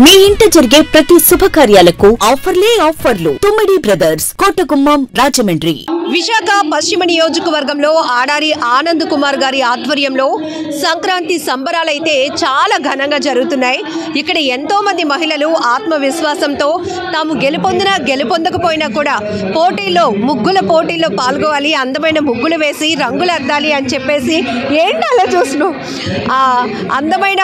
మీ ఇంట జరిగే ప్రతి శుభకార్యాలకు ఆఫర్లు తుమ్మిడి బ్రదర్స్ కోటగుమ్మం రాజమండ్రి. విశాఖ పశ్చిమ నియోజకవర్గంలో ఆడారి ఆనంద్ కుమార్ గారి ఆధ్వర్యంలో సంక్రాంతి సంబరాలైతే చాలా ఘనంగా జరుగుతున్నాయి. ఇక్కడ ఎంతో మంది మహిళలు ఆత్మవిశ్వాసంతో తాము గెలుపొందకపోయినా కూడా ముగ్గుల పోటీల్లో పాల్గొవాలి, అందమైన ముగ్గులు వేసి రంగులు అద్దాలి అని చెప్పేసి ఏంటి అలా చూస్తున్నాం, అందమైన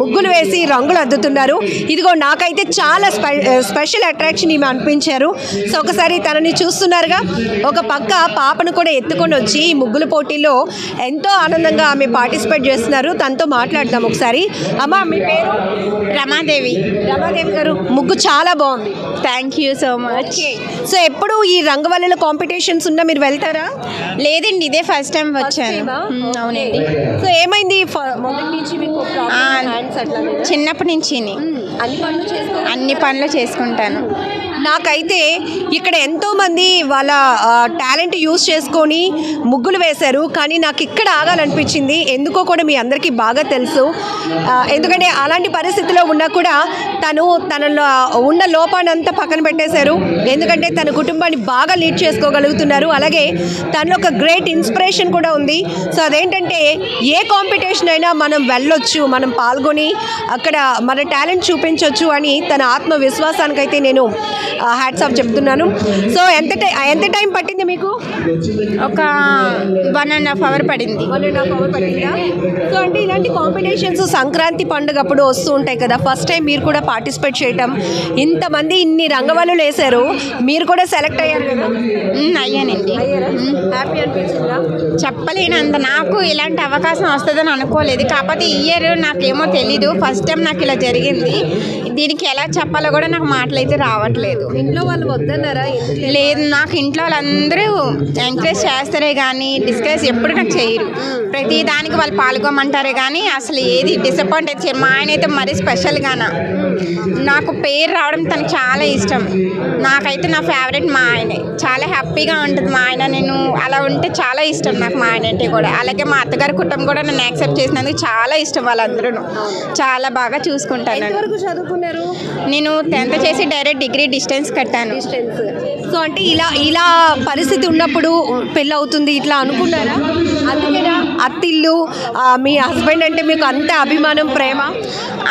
ముగ్గులు వేసి రంగులు అద్దుతున్నారు. ఇదిగో నాకైతే చాలా స్పెషల్ అట్రాక్షన్ ఈమె అనిపించారు. సో ఒకసారి తనని చూస్తున్నారుగా, ఒక పక్క పాపను కూడా ఎత్తుకొని వచ్చి ఈ ముగ్గుల పోటీల్లో ఎంతో ఆనందంగా ఆమె పార్టిసిపేట్ చేస్తున్నారు. తనతో మాట్లాడదాం ఒకసారి. అమ్మ, మీ పేరు? రమాదేవి. రమాదేవి గారు, ముగ్గు చాలా బాగుంది. Thank you so much. So ఎప్పుడు ఈ రంగవల్లుల కాంపిటీషన్స్ ఉన్నా మీరు వెళ్తారా? లేదండి, ఇదే ఫస్ట్ టైం వచ్చాను. అవునండి. సో ఏమైంది మొదటి నుంచి మీకు? చిన్నప్పటి నుంచి అన్ని పనులు చేసుకుంటాను. నాకైతే ఇక్కడ ఎంతోమంది వాళ్ళ టాలెంట్ యూజ్ చేసుకొని ముగ్గులు వేశారు, కానీ నాకు ఇక్కడ ఆగాలనిపించింది. ఎందుకో కూడా మీ అందరికీ బాగా తెలుసు. ఎందుకంటే అలాంటి పరిస్థితిలో ఉన్నా కూడా తనలో ఉన్న లోపానంతా పక్కన పెట్టేశారు. ఎందుకంటే తన కుటుంబాన్ని బాగా లీడ్ చేసుకోగలుగుతున్నారు. అలాగే తనలో ఒక గ్రేట్ ఇన్స్పిరేషన్ కూడా ఉంది. సో అదేంటంటే ఏ కాంపిటీషన్ అయినా మనం వెళ్ళొచ్చు, మనం పాల్గొని అక్కడ మన టాలెంట్ చూపించవచ్చు అని తన ఆత్మవిశ్వాసానికైతే నేను హ్యాట్స్ ఆఫ్ చెప్తున్నాను. సో ఎంత టైం పట్టింది మీకు? ఒక 1.5 hours పడింది. 1.5 hours పట్టిందా? సో అంటే ఇలాంటి కాంపిటీషన్స్ సంక్రాంతి పండుగ అప్పుడు వస్తూ ఉంటాయి కదా, ఫస్ట్ టైం మీరు కూడా పార్టిసిపేట్ చేయటం, ఇంతమంది ఇన్ని రంగవల్లులు వేశారు, మీరు కూడా సెలెక్ట్ అయ్యారు కదా? అయ్యానండి. హ్యాపీ అనిపించిందా? చెప్పలేనంత. నాకు ఇలాంటి అవకాశం వస్తుందని అనుకోలేదు. కాకపోతే ఈ ఇయర్ నాకేమో తెలీదు, ఫస్ట్ టైం నాకు ఇలా జరిగింది. దీనికి ఎలా చెప్పాలో కూడా నాకు మాటలైతే రావట్లేదు. ఇంట్లో వాళ్ళు వద్దన్నారా? లేదు, నాకు ఇంట్లో వాళ్ళందరూ ఎంకరేజ్ చేస్తారే కానీ డిస్కరేజ్ ఎప్పుడు నాకు చేయరు. ప్రతి దానికి వాళ్ళు పాల్గొమంటారే కానీ అసలు ఏది డిసప్పాయింట్ అయితే. మా ఆయన అయితే మరీ స్పెషల్గానా, నాకు పేరు రావడం తనకు చాలా ఇష్టం. నాకైతే నా ఫేవరెట్ మా ఆయనే. చాలా హ్యాపీగా ఉంటుంది మా ఆయన. నేను అలా ఉంటే చాలా ఇష్టం నాకు మా ఆయన అంటే కూడా. అలాగే మా అత్తగారి కుటుంబం కూడా నన్ను యాక్సెప్ట్ చేసినందుకు చాలా ఇష్టం. వాళ్ళందరూ చాలా బాగా చూసుకుంటాను. నేను 10th చేసి డైరెక్ట్ డిగ్రీ డిస్టెన్స్ కట్టాను. సో అంటే ఇలా పరిస్థితి ఉన్నప్పుడు పెళ్ళి అవుతుంది ఇట్లా అనుకున్నారా? అందుకేనా అత్తిల్లు మీ హస్బెండ్ అంటే మీకు అంత అభిమానం, ప్రేమ?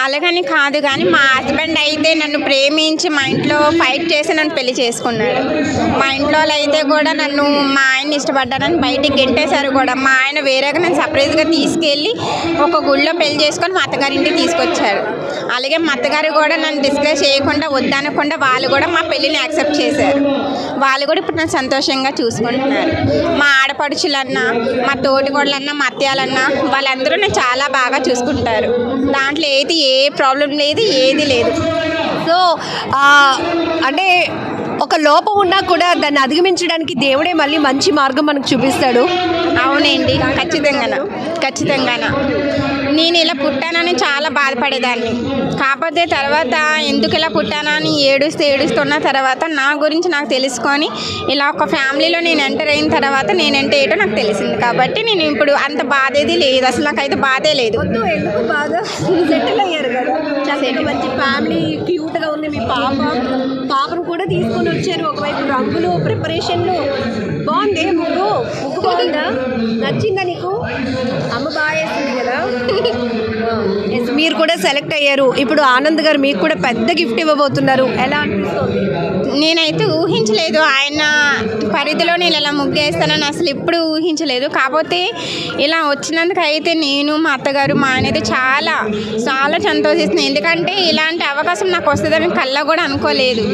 అలాగని కాదు, కానీ మా హస్బెండ్ అయితే నన్ను ప్రేమించి మా ఇంట్లో ఫైట్ చేసి నన్ను పెళ్లి చేసుకున్నాడు. మా ఇంట్లో అయితే కూడా నన్ను మా ఆయన్ని ఇష్టపడ్డానని బయటికి గెంటేశారు కూడా. మా ఆయన వేరేగా నన్ను సర్ప్రైజ్గా తీసుకెళ్ళి ఒక గుళ్ళో పెళ్లి చేసుకొని మా అత్తగారింటికి తీసుకొచ్చారు. అలాగే మా అత్తగారు కూడా నన్ను డిస్కస్ చేయకుండా వద్దనకుండా వాళ్ళు కూడా మా పెళ్ళిని యాక్సెప్ట్ చేశారు. వాళ్ళు కూడా ఇప్పుడు నన్ను సంతోషంగా చూసుకుంటున్నారు. మా ఆడపడుచులన్నా, మా తోటికోడలన్నా, మా అత్తయ్యలన్నా వాళ్ళందరూ నన్ను చాలా బాగా చూసుకుంటారు. దాంట్లో ఏ ప్రాబ్లం లేదు, ఏది లేదు. సో అంటే ఒక లోపం ఉన్నా కూడా దాన్ని అధిగమించడానికి దేవుడే మళ్ళీ మంచి మార్గం మనకు చూపిస్తాడు. అవునండి, ఖచ్చితంగా నేను ఇలా పుట్టానని చాలా బాధపడేదాన్ని. కాకపోతే తర్వాత ఎందుకు ఇలా పుట్టానని ఏడుస్తున్న తర్వాత నా గురించి నాకు తెలుసుకొని ఇలా ఒక ఫ్యామిలీలో నేను ఎంటర్ అయిన తర్వాత నేనంటే ఏంటో నాకు తెలిసింది. కాబట్టి నేను ఇప్పుడు అంత బాధేది లేదు, అసలు నాకైతే బాధే లేదు. ఎందుకు బాధ? సెటిల్ అయ్యారు కదా, మంచి ఫ్యామిలీ, క్యూట్గా ఉంది మీ పాపను కూడా తీసుకొని వచ్చారు. ఒకవైపు రంగులు, ప్రిపరేషన్లు బాగుంది. ముగ్గు బాగుందా? నచ్చిందా నీకు? అమ్మ బాగా వేస్తుంది కదా. మీరు కూడా సెలెక్ట్ అయ్యారు. ఇప్పుడు ఆనంద్ గారు మీకు కూడా పెద్ద గిఫ్ట్ ఇవ్వబోతున్నారు. ఎలా అనిపిస్తుంది? నేనైతే ఊహించలేదు ఆయన పరిధిలో నేను ఇలా ముగ్గేస్తానని అసలు ఎప్పుడు ఊహించలేదు. కాకపోతే ఇలా వచ్చినందుకు అయితే నేను, మా అత్తగారు, మా ఆయన అయితే చాలా చాలా సంతోషిస్తున్నాను. ఎందుకంటే ఇలాంటి అవకాశం నాకు వస్తుందని కల్లా కూడా అనుకోలేదు.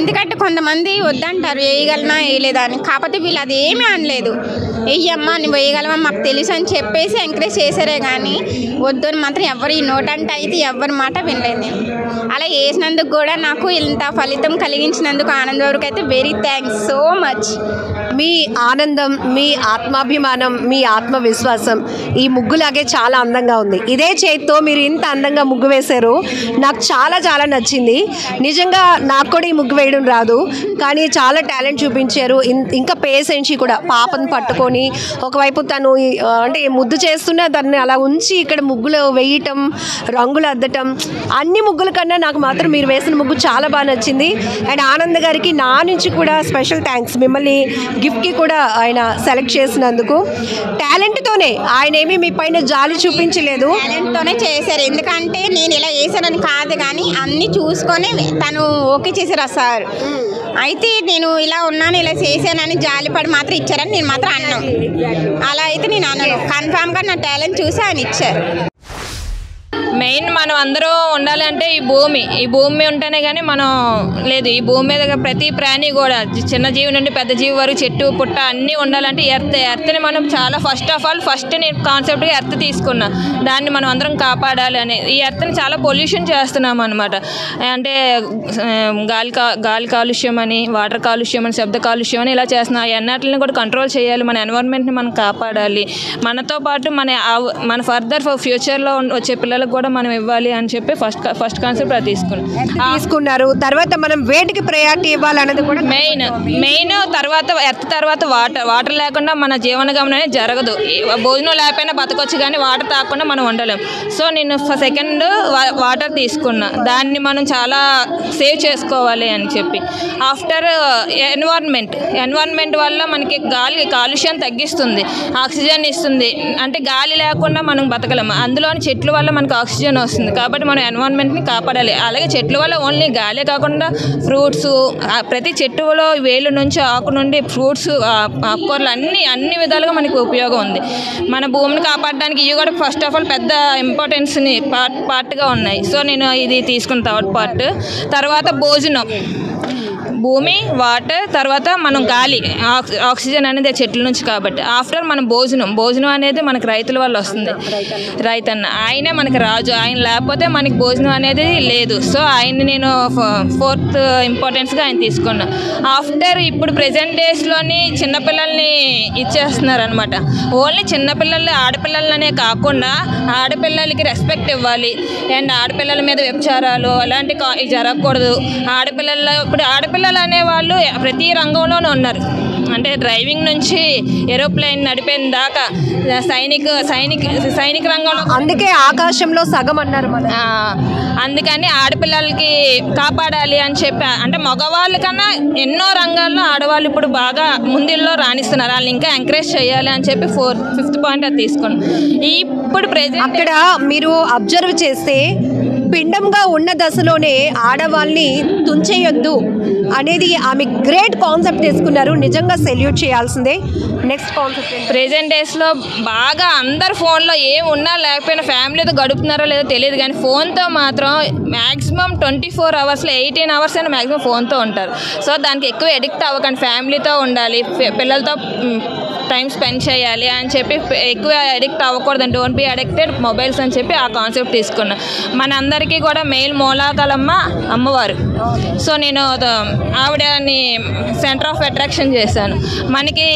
ఎందుకంటే కొంతమంది వద్దంటారు వేయగలనా వేయలేదా అని. కాకపోతే వీళ్ళు అది ఏమీ అనలేదు. వెయ్యమ్మా, నువ్వు వేయగలవా, మాకు తెలుసు అని చెప్పేసి ఎంకరేజ్ చేశారే కానీ వద్దని మాత్రం ఎవరు ఈ నోటంటే అయితే ఎవరి మాట వినలేదు నేను. అలా వేసినందుకు కూడా నాకు ఇంత ఫలితం కలిగించినందుకు ఆనంద్ గారికి అయితే వెరీ థ్యాంక్స్ సో మచ్. మీ ఆనందం, మీ ఆత్మాభిమానం, మీ ఆత్మవిశ్వాసం ఈ ముగ్గులాగే చాలా అందంగా ఉంది. ఇదే చేతితో మీరు ఇంత అందంగా ముగ్గు వేశారు, నాకు చాలా చాలా నచ్చింది. నిజంగా నాకు కూడా ఈ ముగ్గు వేయడం రాదు, కానీ చాలా టాలెంట్ చూపించారు. ఇంకా పేషెన్సీ కూడా, పాపను పట్టుకొని ఒకవైపు తను అంటే ముద్దు చేస్తున్న దాన్ని అలా ఉంచి ఇక్కడ ముగ్గులు వేయటం, రంగులు అద్దటం, అన్ని ముగ్గుల కన్నా నాకు మాత్రం మీరు వేసిన ముగ్గు చాలా బాగా నచ్చింది. అండ్ ఆనంద్ గారికి నా నుంచి కూడా స్పెషల్ థ్యాంక్స్. మిమ్మల్ని గిఫ్ట్కి కూడా ఆయన సెలెక్ట్ చేసినందుకు. టాలెంట్తోనే, ఆయన ఏమీ మీ పైన జాలి చూపించలేదు, టాలెంట్తోనే చేశారు. ఎందుకంటే నేను ఇలా వేసానని కాదు, కానీ అన్నీ చూసుకొని తను ఓకే చేశారు సార్. అయితే నేను ఇలా ఉన్నాను, ఇలా చేశానని జాలిపడి మాత్రం ఇచ్చారని నేను మాత్రం అన్నాను. అలా అయితే నేను అన్నాను. కన్ఫామ్గా నా టాలెంట్ చూసి ఆయన ఇచ్చారు. మెయిన్ మనం అందరూ ఉండాలంటే ఈ భూమి ఉంటేనే కానీ మనం లేదు. ఈ భూమి మీద ప్రతి ప్రాణి కూడా, చిన్న జీవి నుండి పెద్ద జీవి వరకు, చెట్టు పుట్ట అన్నీ ఉండాలంటే ఎర్త్ని మనం చాలా ఫస్ట్ నేను కాన్సెప్ట్గా ఎర్త్ తీసుకున్నా. దాన్ని మనం అందరం కాపాడాలి అని. ఈ ఎర్త్ని చాలా పొల్యూషన్ చేస్తున్నాం అనమాట. అంటే గాలి కాలుష్యం అని, వాటర్ కాలుష్యం అని, శబ్ద కాలుష్యం అని ఇలా చేస్తున్నాం. అన్నిటిని కూడా కంట్రోల్ చేయాలి. మన ఎన్విరాన్మెంట్ని మనం కాపాడాలి. మనతో పాటు మన ఫర్దర్ ఫ్యూచర్లో వచ్చే పిల్లలకు కూడా మనం ఇవ్వాలి అని చెప్పి ఫస్ట్ కాన్సెప్ట్ అది తీసుకున్నారు. తర్వాత మనం వేటికి ప్రయారిటీ ఇవ్వాలన్నది కూడా మెయిన్. తర్వాత వాటర్ లేకుండా మన జీవన గమనం జరగదు. భోజనం లేకపోయినా బతకొచ్చు, కానీ వాటర్ తాగకుండా మనం ఉండలేం. సో నేను సెకండ్ వాటర్ తీసుకున్నా. దాన్ని మనం చాలా సేవ్ చేసుకోవాలి అని చెప్పి. ఆఫ్టర్ ఎన్విరాన్మెంట్ వల్ల మనకి గాలి కాలుష్యం తగ్గిస్తుంది, ఆక్సిజన్ ఇస్తుంది. అంటే గాలి లేకుండా మనం బతకలేము. అందులోని చెట్ల వల్ల మనకు ఆక్సిజన్ వస్తుంది. కాబట్టి మనం ఎన్విరాన్మెంట్ని కాపాడాలి. అలాగే చెట్ల వల్ల ఓన్లీ గాలే కాకుండా ఫ్రూట్స్, ప్రతి చెట్టులో వేలు నుంచి ఆకు నుండి ఫ్రూట్స్, ఆకుకూరలు అన్ని విధాలుగా మనకి ఉపయోగం ఉంది. మన భూమిని కాపాడడానికి ఇవి కూడా ఫస్ట్ ఆఫ్ ఆల్ పెద్ద ఇంపార్టెన్స్ని పార్ట్గా ఉన్నాయి. సో నేను ఇది తీసుకున్న థర్డ్ పార్ట్. తర్వాత భోజనం, భూమి, వాటర్, తర్వాత మనం గాలి, ఆక్సిజన్ అనేది చెట్ల నుంచి. కాబట్టి ఆఫ్టర్ మనం భోజనం అనేది మనకు రైతుల వల్ల వస్తుంది. రైతన్న ఆయనే మనకి రాజు. ఆయన లేకపోతే మనకి భోజనం అనేది లేదు. సో ఆయన్ని నేను ఫోర్త్ ఇంపార్టెన్స్గా ఆయన తీసుకున్నా. ఆఫ్టర్ ఇప్పుడు ప్రెజెంట్ డేస్లోని చిన్నపిల్లల్ని ఇచ్చేస్తున్నారు అనమాట. ఓన్లీ చిన్నపిల్లలు, ఆడపిల్లలనే కాకుండా ఆడపిల్లలకి రెస్పెక్ట్ ఇవ్వాలి. అండ్ ఆడపిల్లల మీద వ్యభిచారాలు అలాంటివి జరగకూడదు. ఇప్పుడు ఆడపిల్లలు అనేవాళ్ళు ప్రతి రంగంలోనూ ఉన్నారు. అంటే డ్రైవింగ్ నుంచి ఏరోప్లేన్ నడిపేన దాకా సైనిక రంగంలో, అందుకే ఆకాశంలో సగం అన్నారు. అందుకని ఆడపిల్లలకి కాపాడాలి అని చెప్పి, అంటే మగవాళ్ళ కన్నా ఎన్నో రంగాల్లో ఆడవాళ్ళు ఇప్పుడు బాగా ముందుల్లో రాణిస్తున్నారు. వాళ్ళని ఇంకా ఎంకరేజ్ చేయాలి అని చెప్పి ఫిఫ్త్ పాయింట్ అది తీసుకోండి. ఇప్పుడు ప్రెజెంట్ అక్కడ మీరు అబ్జర్వ్ చేస్తే పిండంగా ఉన్న దశలోనే ఆడవాళ్ళని తుంచేయొద్దు అనేది ఆమె గ్రేట్ కాన్సెప్ట్ తీసుకున్నారు. నిజంగా సెల్యూట్ చేయాల్సిందే. నెక్స్ట్ కాన్సెప్ట్, ప్రెజెంట్ డేస్లో బాగా అందరు ఫోన్లో ఏం ఉన్నా లేకపోయినా ఫ్యామిలీతో గడుపుతున్నారో లేదో తెలియదు, కానీ ఫోన్తో మాత్రం మ్యాక్సిమం 24 అవర్స్లో 18 అవర్స్ అయినా మ్యాక్సిమం ఫోన్తో ఉంటారు. సో దానికి ఎక్కువ ఎడిక్ట్ అవ్వకండి. ఫ్యామిలీతో ఉండాలి, పిల్లలతో టైం స్పెండ్ చేయాలి అని చెప్పి ఎక్కువ ఎడిక్ట్ అవ్వకూడదు. డోంట్ బి అడిక్టెడ్ మొబైల్స్ అని చెప్పి ఆ కాన్సెప్ట్ తీసుకున్నా. మన అందరికీ కూడా మెయిల్ మూలాకలమ్మ అమ్మవారు. సో నేను ఆవిడని సెంటర్ ఆఫ్ అట్రాక్షన్ చేశాను. మనకి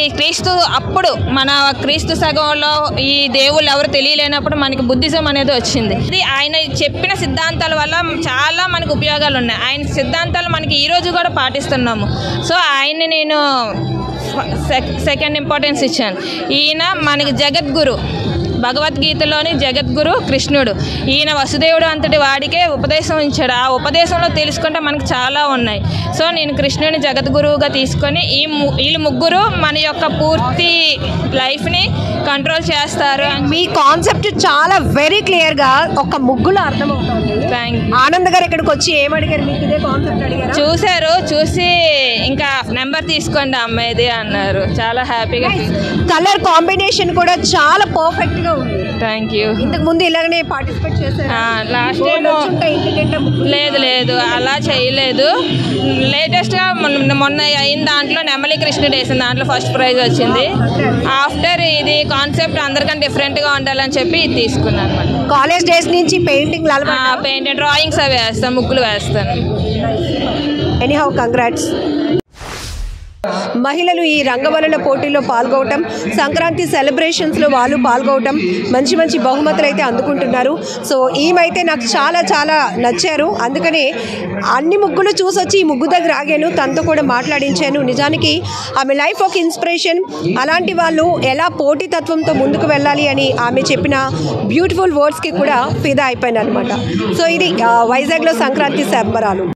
మన క్రీస్తు సగంలో ఈ దేవుళ్ళు ఎవరు తెలియలేనప్పుడు మనకి బుద్ధిజం అనేది వచ్చింది. ఇది ఆయన చెప్పిన సిద్ధాంతాల వల్ల చాలా మనకు ఉపయోగాలు ఉన్నాయి. ఆయన సిద్ధాంతాలు మనకి ఈరోజు కూడా పాటిస్తున్నాము. సో ఆయన్ని నేను సెకండ్ ఇంపార్టెన్స్ ఇచ్చాను. ఈయన మనకి జగద్గురు, భగవద్గీతలోని జగద్గురు కృష్ణుడు. ఈయన వసుదేవుడు అంతటి వాడికే ఉపదేశం ఇచ్చాడు. ఆ ఉపదేశంలో తెలుసుకుంటే మనకు చాలా ఉన్నాయి. సో నేను కృష్ణుని జగద్గురువుగా తీసుకొని వీళ్ళు ముగ్గురు మన యొక్క పూర్తి లైఫ్ని కంట్రోల్ చేస్తారు. మీ కాన్సెప్ట్ చాలా వెరీ క్లియర్గా ఒక ముగ్గులో అర్థమవుతుంది. ఆనంద్ గారు ఇక్కడికి వచ్చి ఏమడిగారు? మీకు ఇదే కాన్సెప్ట్ అడిగారు? చూసి ఇంకా నెంబర్ తీసుకోండి అమ్మాయిది అన్నారు. చాలా హ్యాపీగా. కలర్ కాంబినేషన్ కూడా చాలా పర్ఫెక్ట్ గా ఉంది. Thank you. ఇంతకు ముందు ఇలాగనే పార్టిసిపేట్ చేశారు? లాస్ట్ టైం లేదు అలా చేయలేదు. లేటెస్ట్గా మొన్న అయిన దాంట్లో నెమలి కృష్ణుడు వేసిన దాంట్లో ఫస్ట్ ప్రైజ్ వచ్చింది. ఆఫ్టర్ ఇది కాన్సెప్ట్ అందరికన్నా డిఫరెంట్గా ఉండాలని చెప్పి ఇది తీసుకున్నాను అనమాట. కాలేజ్ డేస్ నుంచి పెయింటింగ్, డ్రాయింగ్స్ అవి వేస్తాను, ముగ్గులు వేస్తాను. Anyhow congrats. మహిళలు ఈ రంగవల్లుల పోటీలో పాల్గొవటం, సంక్రాంతి సెలబ్రేషన్స్లో వాళ్ళు పాల్గొవటం, మంచి మంచి బహుమతులు అయితే అందుకుంటున్నారు. సో ఈమైతే నాకు చాలా చాలా నచ్చారు. అందుకనే అన్ని ముగ్గులు చూసొచ్చి ఈ ముగ్గు దగ్గర ఆగాను, తనతో కూడా మాట్లాడించాను. నిజానికి ఆమె లైఫ్ ఒక ఇన్స్పిరేషన్. అలాంటి వాళ్ళు ఎలా పోటీతత్వంతో ముందుకు వెళ్ళాలి అని ఆమె చెప్పిన బ్యూటిఫుల్ వర్డ్స్కి కూడా ఫిదా అయిపోయాను అనమాట. సో ఇది వైజాగ్లో సంక్రాంతి సంబరాలు.